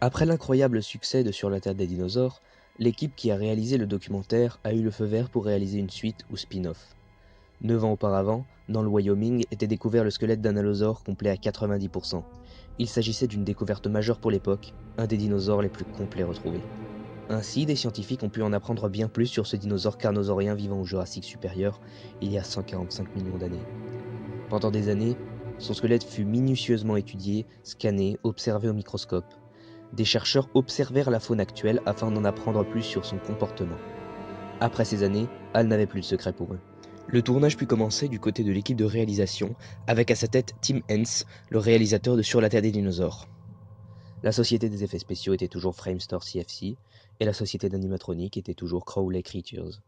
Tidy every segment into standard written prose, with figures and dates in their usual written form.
Après l'incroyable succès de Sur la Terre des dinosaures, l'équipe qui a réalisé le documentaire a eu le feu vert pour réaliser une suite ou spin-off. 9 ans auparavant, dans le Wyoming, était découvert le squelette d'un allosaure complet à 90%. Il s'agissait d'une découverte majeure pour l'époque, un des dinosaures les plus complets retrouvés. Ainsi, des scientifiques ont pu en apprendre bien plus sur ce dinosaure carnosaurien vivant au Jurassique supérieur, il y a 145 millions d'années. Pendant des années, son squelette fut minutieusement étudié, scanné, observé au microscope. Des chercheurs observèrent la faune actuelle afin d'en apprendre plus sur son comportement. Après ces années, Hal n'avait plus de secret pour eux. Le tournage put commencer du côté de l'équipe de réalisation, avec à sa tête Tim Hens, le réalisateur de Sur la Terre des dinosaures. La société des effets spéciaux était toujours Framestore CFC, et la société d'animatronique était toujours Crowley Creatures.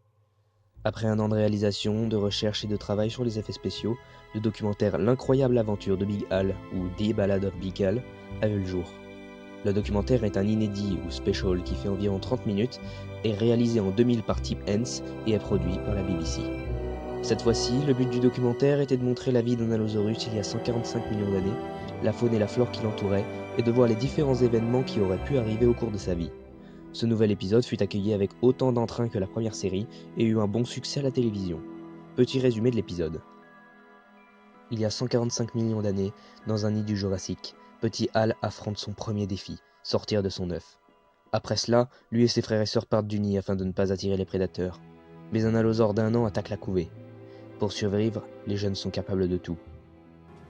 Après un an de réalisation, de recherche et de travail sur les effets spéciaux, le documentaire L'incroyable aventure de Big Al, ou The Ballad of Big Al, a vu le jour. Le documentaire est un inédit ou special qui fait environ 30 minutes, est réalisé en 2000 par Tim Hens et est produit par la BBC. Cette fois-ci, le but du documentaire était de montrer la vie d'un allosaurus il y a 145 millions d'années, la faune et la flore qui l'entouraient, et de voir les différents événements qui auraient pu arriver au cours de sa vie. Ce nouvel épisode fut accueilli avec autant d'entrain que la première série et eut un bon succès à la télévision. Petit résumé de l'épisode. Il y a 145 millions d'années, dans un nid du Jurassique, petit Hal affronte son premier défi, sortir de son œuf. Après cela, lui et ses frères et sœurs partent du nid afin de ne pas attirer les prédateurs. Mais un allosaure d'1 an attaque la couvée. Pour survivre, les jeunes sont capables de tout.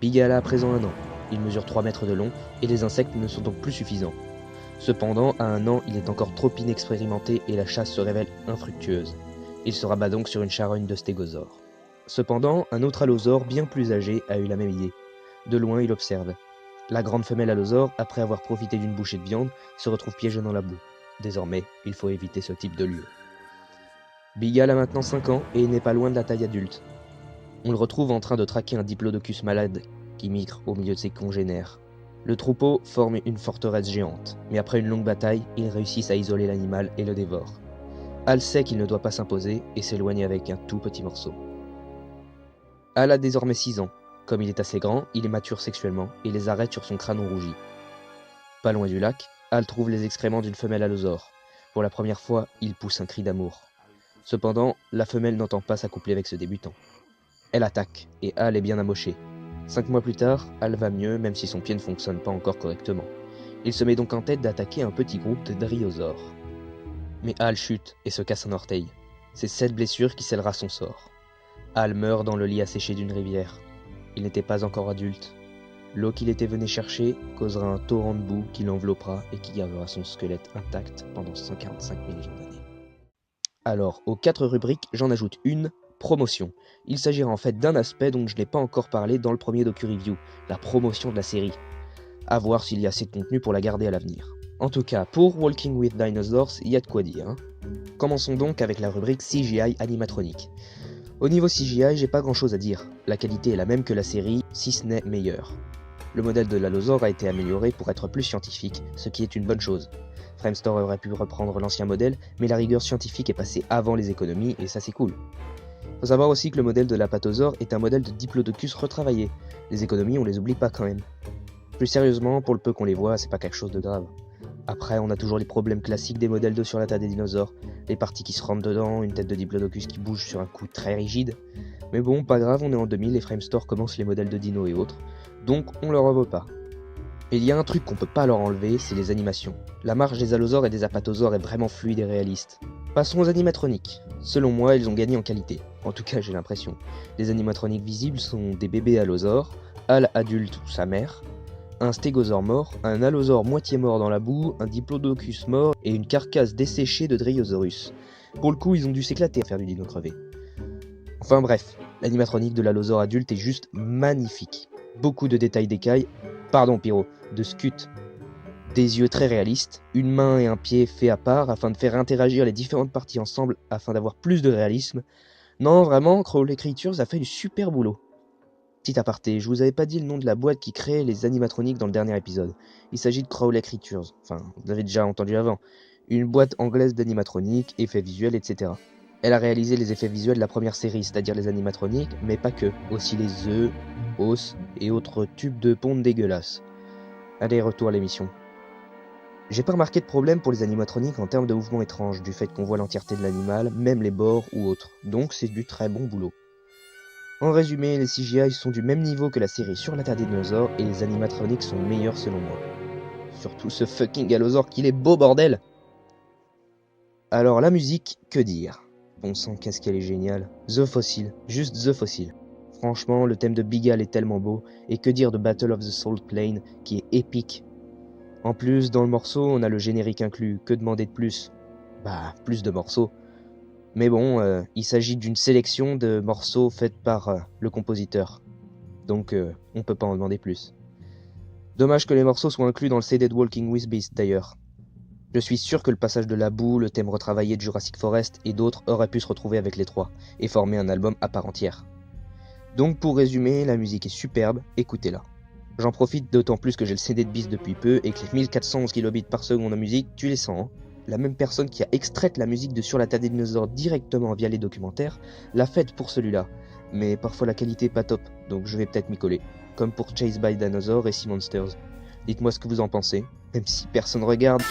Big Al a à présent 1 an. Il mesure 3 mètres de long et les insectes ne sont donc plus suffisants. Cependant, à 1 an, il est encore trop inexpérimenté et la chasse se révèle infructueuse. Il se rabat donc sur une charogne de stégosaure. Cependant, un autre allosaure bien plus âgé a eu la même idée. De loin, il observe. La grande femelle allosaure, après avoir profité d'une bouchée de viande, se retrouve piégée dans la boue. Désormais, il faut éviter ce type de lieu. Big Al a maintenant 5 ans et n'est pas loin de la taille adulte. On le retrouve en train de traquer un diplodocus malade qui migre au milieu de ses congénères. Le troupeau forme une forteresse géante, mais après une longue bataille, ils réussissent à isoler l'animal et le dévorent. Hal sait qu'il ne doit pas s'imposer et s'éloigne avec un tout petit morceau. Hal a désormais 6 ans. Comme il est assez grand, il est mature sexuellement et les arrête sur son crâne rougi. Pas loin du lac, Hal trouve les excréments d'une femelle allosaure. Pour la première fois, il pousse un cri d'amour. Cependant, la femelle n'entend pas s'accoupler avec ce débutant. Elle attaque, et Hal est bien amoché. 5 mois plus tard, Hal va mieux même si son pied ne fonctionne pas encore correctement. Il se met donc en tête d'attaquer un petit groupe de dryosaures. Mais Hal chute et se casse un orteil. C'est cette blessure qui scellera son sort. Hal meurt dans le lit asséché d'une rivière. Il n'était pas encore adulte. L'eau qu'il était venu chercher causera un torrent de boue qui l'enveloppera et qui gardera son squelette intact pendant 145 millions d'années. Alors, aux 4 rubriques, j'en ajoute une, promotion. Il s'agira en fait d'un aspect dont je n'ai pas encore parlé dans le premier docu-review, la promotion de la série. À voir s'il y a assez de contenu pour la garder à l'avenir. En tout cas, pour Walking with Dinosaurs, il y a de quoi dire. Hein. Commençons donc avec la rubrique CGI animatronique. Au niveau CGI, j'ai pas grand chose à dire. La qualité est la même que la série, si ce n'est meilleure. Le modèle de l'allosaure a été amélioré pour être plus scientifique, ce qui est une bonne chose. Framestore aurait pu reprendre l'ancien modèle, mais la rigueur scientifique est passée avant les économies, et ça c'est cool. Faut savoir aussi que le modèle de l'apatosaure est un modèle de diplodocus retravaillé. Les économies, on les oublie pas quand même. Plus sérieusement, pour le peu qu'on les voit, c'est pas quelque chose de grave. Après, on a toujours les problèmes classiques des modèles de Sur la Terre des dinosaures, les parties qui se rentrent dedans, une tête de diplodocus qui bouge sur un coup très rigide. Mais bon, pas grave, on est en 2000 et Framestore commence les modèles de dino et autres, donc on leur en veut pas. Et il y a un truc qu'on peut pas leur enlever, c'est les animations. La marche des allosaures et des apatosaures est vraiment fluide et réaliste. Passons aux animatroniques. Selon moi, ils ont gagné en qualité. En tout cas, j'ai l'impression. Les animatroniques visibles sont des bébés allosaures, Hal adulte ou sa mère, un stégosaure mort, un allosaure moitié mort dans la boue, un diplodocus mort et une carcasse desséchée de Dryosaurus. Pour le coup, ils ont dû s'éclater à faire du dino crevé. Enfin bref, l'animatronique de l'allosaure adulte est juste magnifique. Beaucoup de détails d'écailles, pardon Pyro, de scuts. Des yeux très réalistes, une main et un pied faits à part afin de faire interagir les différentes parties ensemble afin d'avoir plus de réalisme. Non, vraiment, Crowley Creatures a fait du super boulot. Petit aparté, je vous avais pas dit le nom de la boîte qui crée les animatroniques dans le dernier épisode. Il s'agit de Crowley Creatures, enfin, vous l'avez déjà entendu avant. Une boîte anglaise d'animatroniques, effets visuels, etc. Elle a réalisé les effets visuels de la première série, c'est-à-dire les animatroniques, mais pas que, aussi les œufs, os et autres tubes de ponte dégueulasses. Allez, retour à l'émission. J'ai pas remarqué de problème pour les animatroniques en termes de mouvements étranges, du fait qu'on voit l'entièreté de l'animal, même les bords ou autres, donc c'est du très bon boulot. En résumé, les CGI sont du même niveau que la série Sur la Terre des dinosaures et les animatroniques sont meilleurs selon moi. Surtout ce fucking allosaure qu'il est beau bordel! Alors la musique, que dire? Bon sang, qu'est-ce qu'elle est géniale. The Fossil, juste The Fossil. Franchement, le thème de Big Al est tellement beau, et que dire de Battle of the Salt Plain, qui est épique. En plus, dans le morceau, on a le générique inclus, que demander de plus? Bah, plus de morceaux. Mais bon, il s'agit d'une sélection de morceaux faits par le compositeur. Donc on peut pas en demander plus. Dommage que les morceaux soient inclus dans le CD de Walking with Beast d'ailleurs. Je suis sûr que le passage de la boue, le thème retravaillé de Jurassic Forest et d'autres auraient pu se retrouver avec les trois, et former un album à part entière. Donc pour résumer, la musique est superbe, écoutez-la. J'en profite d'autant plus que j'ai le CD de Beast depuis peu et que les 1411 kilobits par seconde en musique, tu les sens, hein. La même personne qui a extrait la musique de Sur la Terre des dinosaures directement via les documentaires, l'a faite pour celui-là. Mais parfois la qualité est pas top, donc je vais peut-être m'y coller. Comme pour Chase by Dinosaur et Sea Monsters. Dites-moi ce que vous en pensez, même si personne regarde.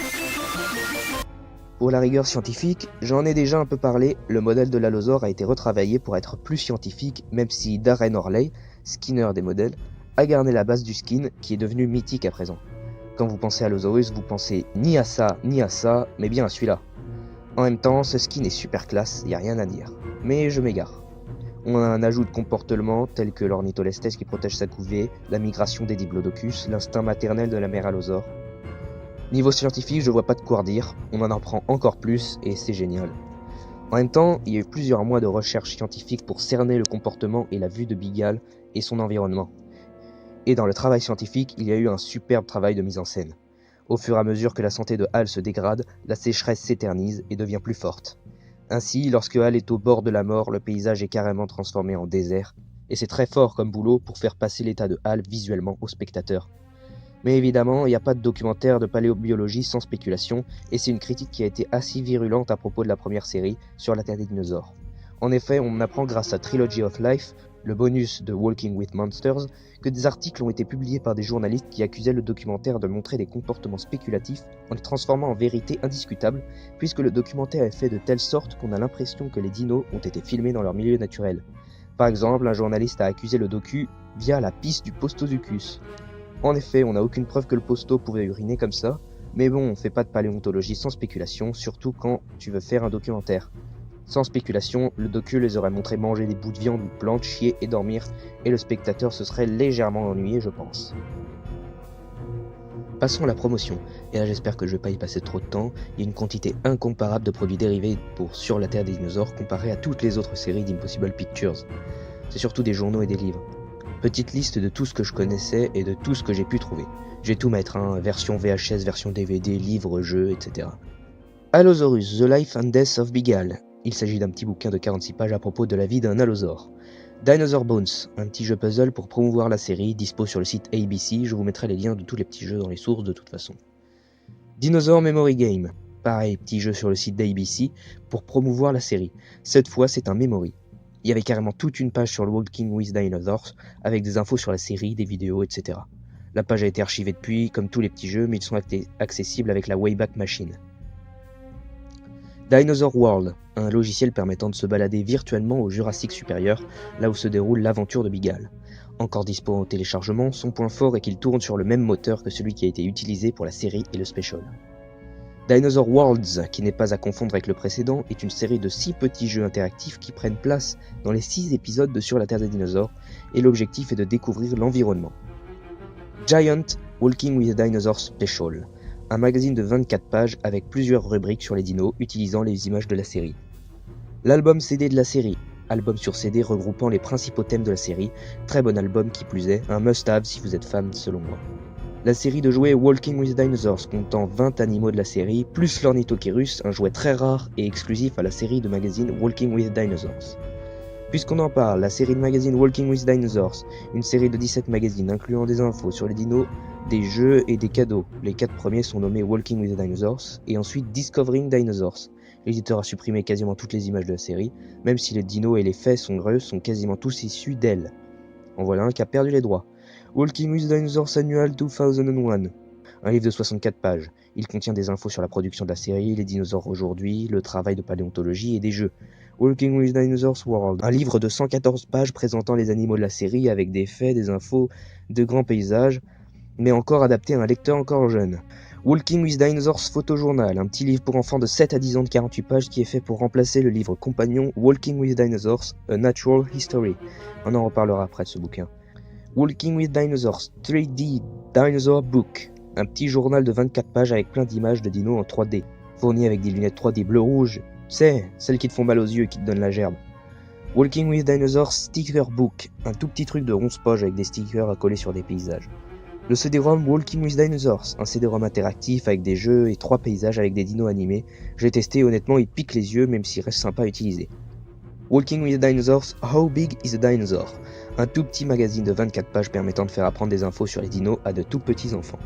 Pour la rigueur scientifique, j'en ai déjà un peu parlé, le modèle de l'allosaure a été retravaillé pour être plus scientifique, même si Darren Orley, Skinner des modèles, a gardé la base du skin qui est devenu mythique à présent. Quand vous pensez à Allosaurus, vous pensez ni à ça, mais bien à celui-là. En même temps, ce skin est super classe, y a rien à dire. Mais je m'égare. On a un ajout de comportement tel que l'ornitholestes qui protège sa couvée, la migration des diplodocus, l'instinct maternel de la mère allosaure. Niveau scientifique, je vois pas de quoi redire, on en apprend encore plus et c'est génial. En même temps, il y a eu plusieurs mois de recherche scientifique pour cerner le comportement et la vue de Big Al et son environnement. Et dans le travail scientifique, il y a eu un superbe travail de mise en scène. Au fur et à mesure que la santé de Hal se dégrade, la sécheresse s'éternise et devient plus forte. Ainsi, lorsque Hal est au bord de la mort, le paysage est carrément transformé en désert, et c'est très fort comme boulot pour faire passer l'état de Hal visuellement au spectateur. Mais évidemment, il n'y a pas de documentaire de paléobiologie sans spéculation, et c'est une critique qui a été assez virulente à propos de la première série sur la Terre des dinosaures. En effet, on apprend grâce à Trilogy of Life, le bonus de Walking with Monsters, que des articles ont été publiés par des journalistes qui accusaient le documentaire de montrer des comportements spéculatifs en les transformant en vérité indiscutable, puisque le documentaire est fait de telle sorte qu'on a l'impression que les dinos ont été filmés dans leur milieu naturel. Par exemple, un journaliste a accusé le docu via la piste du Postosuchus. En effet, on n'a aucune preuve que le posto pouvait uriner comme ça, mais bon, on fait pas de paléontologie sans spéculation, surtout quand tu veux faire un documentaire. Sans spéculation, le docu les aurait montré manger des bouts de viande ou de plantes, chier et dormir, et le spectateur se serait légèrement ennuyé, je pense. Passons à la promotion, et là j'espère que je vais pas y passer trop de temps, il y a une quantité incomparable de produits dérivés pour Sur la Terre des dinosaures comparé à toutes les autres séries d'Impossible Pictures. C'est surtout des journaux et des livres. Petite liste de tout ce que je connaissais et de tout ce que j'ai pu trouver. Je vais tout mettre, hein, version VHS, version DVD, livres, jeux, etc. Allosaurus, The Life and Death of Big Al. Il s'agit d'un petit bouquin de 46 pages à propos de la vie d'un allosaure. Dinosaur Bones, un petit jeu puzzle pour promouvoir la série, dispo sur le site ABC, je vous mettrai les liens de tous les petits jeux dans les sources de toute façon. Dinosaur Memory Game, pareil, petit jeu sur le site d'ABC pour promouvoir la série. Cette fois, c'est un memory. Il y avait carrément toute une page sur le Walking with Dinosaurs, avec des infos sur la série, des vidéos, etc. La page a été archivée depuis, comme tous les petits jeux, mais ils sont accessibles avec la Wayback Machine. Dinosaur World, un logiciel permettant de se balader virtuellement au Jurassique supérieur, là où se déroule l'aventure de Big Al. Encore dispo en téléchargement, son point fort est qu'il tourne sur le même moteur que celui qui a été utilisé pour la série et le special. Dinosaur Worlds, qui n'est pas à confondre avec le précédent, est une série de 6 petits jeux interactifs qui prennent place dans les 6 épisodes de Sur la Terre des dinosaures, et l'objectif est de découvrir l'environnement. Giant Walking with Dinosaurs Special, un magazine de 24 pages avec plusieurs rubriques sur les dinos utilisant les images de la série. L'album CD de la série, album sur CD regroupant les principaux thèmes de la série, très bon album qui plus est, un must-have si vous êtes fan selon moi. La série de jouets Walking with Dinosaurs comptant 20 animaux de la série, plus l'Ornithocheirus, un jouet très rare et exclusif à la série de magazine Walking with Dinosaurs. Puisqu'on en parle, la série de magazine Walking with Dinosaurs, une série de 17 magazines incluant des infos sur les dinos, des jeux et des cadeaux. Les 4 premiers sont nommés Walking with Dinosaurs, et ensuite Discovering Dinosaurs. L'éditeur a supprimé quasiment toutes les images de la série, même si les dinos et les faits sont quasiment tous issus d'elle. En voilà un qui a perdu les droits. Walking with Dinosaurs Annual 2001, Un livre de 64 pages. Il contient des infos sur la production de la série, les dinosaures aujourd'hui, le travail de paléontologie et des jeux. Walking with Dinosaurs World. Un livre de 114 pages présentant les animaux de la série avec des faits, des infos, de grands paysages, mais encore adapté à un lecteur encore jeune. Walking with Dinosaurs Photojournal, un petit livre pour enfants de 7 à 10 ans de 48 pages qui est fait pour remplacer le livre compagnon Walking with Dinosaurs, A Natural History. On en reparlera après de ce bouquin. Walking with Dinosaurs 3D Dinosaur Book, un petit journal de 24 pages avec plein d'images de dinos en 3D, fourni avec des lunettes 3D bleu-rouge, tu sais, celles qui te font mal aux yeux et qui te donnent la gerbe. Walking with Dinosaurs Sticker Book, un tout petit truc de 11 pages avec des stickers à coller sur des paysages. Le CD-ROM Walking with Dinosaurs, un CD-ROM interactif avec des jeux et 3 paysages avec des dinos animés. J'ai testé et honnêtement il pique les yeux même s'il reste sympa à utiliser. Walking with Dinosaurs How Big is a Dinosaur, un tout petit magazine de 24 pages permettant de faire apprendre des infos sur les dinos à de tout petits enfants.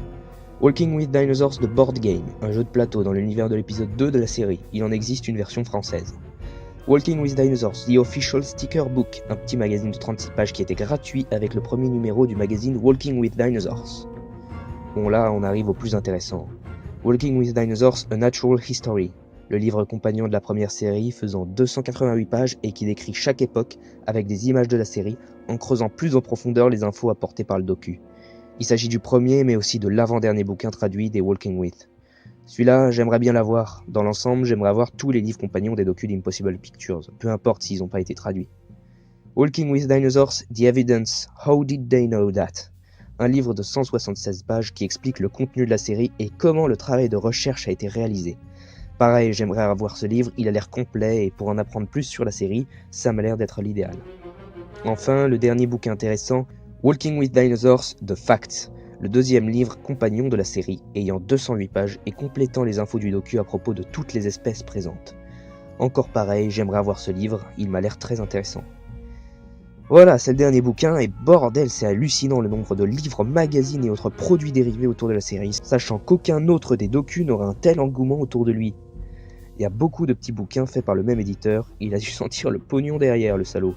Walking with Dinosaurs The Board Game, un jeu de plateau dans l'univers de l'épisode 2 de la série. Il en existe une version française. Walking with Dinosaurs, The Official Sticker Book, un petit magazine de 36 pages qui était gratuit avec le premier numéro du magazine Walking with Dinosaurs. Bon là, on arrive au plus intéressant. Walking with Dinosaurs, A Natural History, le livre compagnon de la première série faisant 288 pages et qui décrit chaque époque avec des images de la série en creusant plus en profondeur les infos apportées par le docu. Il s'agit du premier mais aussi de l'avant-dernier bouquin traduit des Walking with. Celui-là, j'aimerais bien l'avoir. Dans l'ensemble, j'aimerais avoir tous les livres compagnons des docus d'Impossible Pictures, peu importe s'ils n'ont pas été traduits. Walking with Dinosaurs, The Evidence, How Did They Know That? Un livre de 176 pages qui explique le contenu de la série et comment le travail de recherche a été réalisé. Pareil, j'aimerais avoir ce livre, il a l'air complet et pour en apprendre plus sur la série, ça m'a l'air d'être l'idéal. Enfin, le dernier bouquin intéressant, Walking with Dinosaurs, The Facts. Le deuxième livre compagnon de la série, ayant 208 pages et complétant les infos du docu à propos de toutes les espèces présentes. Encore pareil, j'aimerais avoir ce livre, il m'a l'air très intéressant. Voilà, c'est le dernier bouquin, et bordel, c'est hallucinant le nombre de livres, magazines et autres produits dérivés autour de la série, sachant qu'aucun autre des docus n'aura un tel engouement autour de lui. Il y a beaucoup de petits bouquins faits par le même éditeur, il a dû sentir le pognon derrière, le salaud.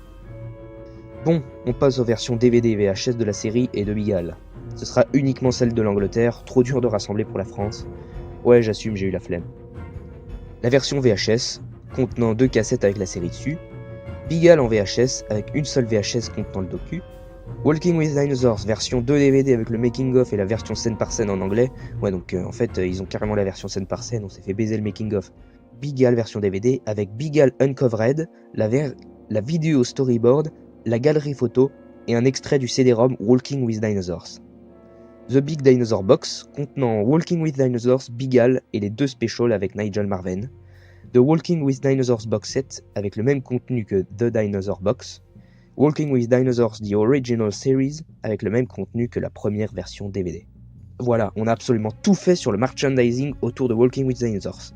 Bon, on passe aux versions DVD et VHS de la série et de Bigal. Ce sera uniquement celle de l'Angleterre, trop dur de rassembler pour la France. Ouais, j'assume, j'ai eu la flemme. La version VHS, contenant 2 cassettes avec la série dessus. Bigal en VHS, avec une seule VHS contenant le docu. Walking with Dinosaurs, version 2 DVD avec le making-of et la version scène par scène en anglais. Ouais, donc en fait, ils ont carrément la version scène par scène, on s'est fait baiser le making-of. Bigal version DVD, avec Bigal Uncovered, la vidéo storyboard, la galerie photo et un extrait du CD-ROM Walking with Dinosaurs. The Big Dinosaur Box, contenant Walking with Dinosaurs, Bigal et les 2 specials avec Nigel Marven. The Walking with Dinosaurs Box Set, avec le même contenu que The Dinosaur Box. Walking with Dinosaurs The Original Series, avec le même contenu que la première version DVD. Voilà, on a absolument tout fait sur le merchandising autour de Walking with Dinosaurs.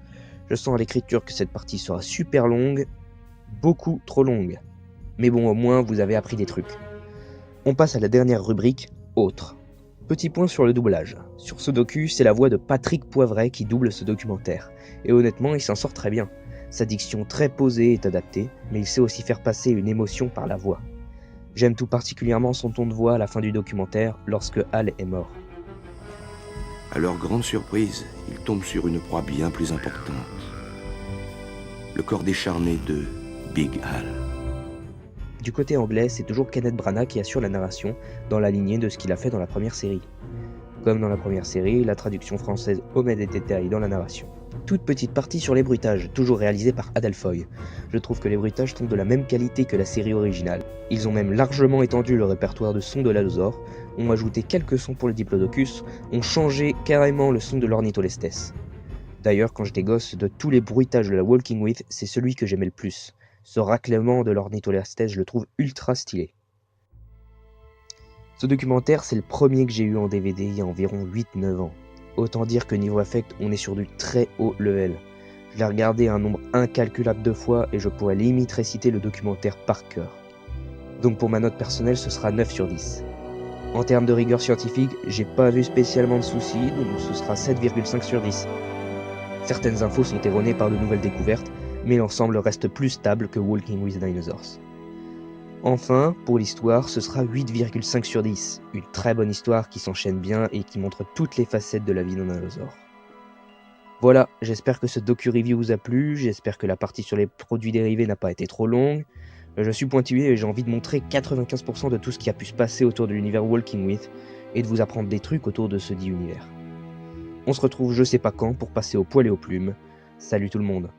Je sens à l'écriture que cette partie sera super longue, beaucoup trop longue. Mais bon, au moins, vous avez appris des trucs. On passe à la dernière rubrique, Autres. Petit point sur le doublage. Sur ce docu, c'est la voix de Patrick Poivret qui double ce documentaire. Et honnêtement, il s'en sort très bien. Sa diction très posée est adaptée, mais il sait aussi faire passer une émotion par la voix. J'aime tout particulièrement son ton de voix à la fin du documentaire, lorsque Hal est mort. À leur grande surprise, ils tombent sur une proie bien plus importante. Le corps décharné de Big Hal. Du côté anglais, c'est toujours Kenneth Branagh qui assure la narration, dans la lignée de ce qu'il a fait dans la première série. Comme dans la première série, la traduction française omet des détails dans la narration. Toute petite partie sur les bruitages, toujours réalisés par Adal Foy. Je trouve que les bruitages sont de la même qualité que la série originale. Ils ont même largement étendu le répertoire de sons de l'allosaure, ont ajouté quelques sons pour le diplodocus, ont changé carrément le son de l'ornitholestes. D'ailleurs, quand j'étais gosse, de tous les bruitages de la Walking With, c'est celui que j'aimais le plus. Ce raclement de l'ornitholestes, je le trouve ultra stylé. Ce documentaire, c'est le premier que j'ai eu en DVD il y a environ 8-9 ans. Autant dire que niveau affect, on est sur du très haut level. Je l'ai regardé un nombre incalculable de fois et je pourrais limite réciter le documentaire par cœur. Donc pour ma note personnelle, ce sera 9 sur 10. En termes de rigueur scientifique, j'ai pas vu spécialement de soucis, donc ce sera 7,5 sur 10. Certaines infos sont erronées par de nouvelles découvertes, mais l'ensemble reste plus stable que Walking with Dinosaurs. Enfin, pour l'histoire, ce sera 8,5 sur 10. Une très bonne histoire qui s'enchaîne bien et qui montre toutes les facettes de la vie d'un allosaure. Voilà, j'espère que ce docu-review vous a plu, j'espère que la partie sur les produits dérivés n'a pas été trop longue. Je suis pointillé et j'ai envie de montrer 95% de tout ce qui a pu se passer autour de l'univers Walking With et de vous apprendre des trucs autour de ce dit univers. On se retrouve je sais pas quand pour passer au poil et aux plumes. Salut tout le monde.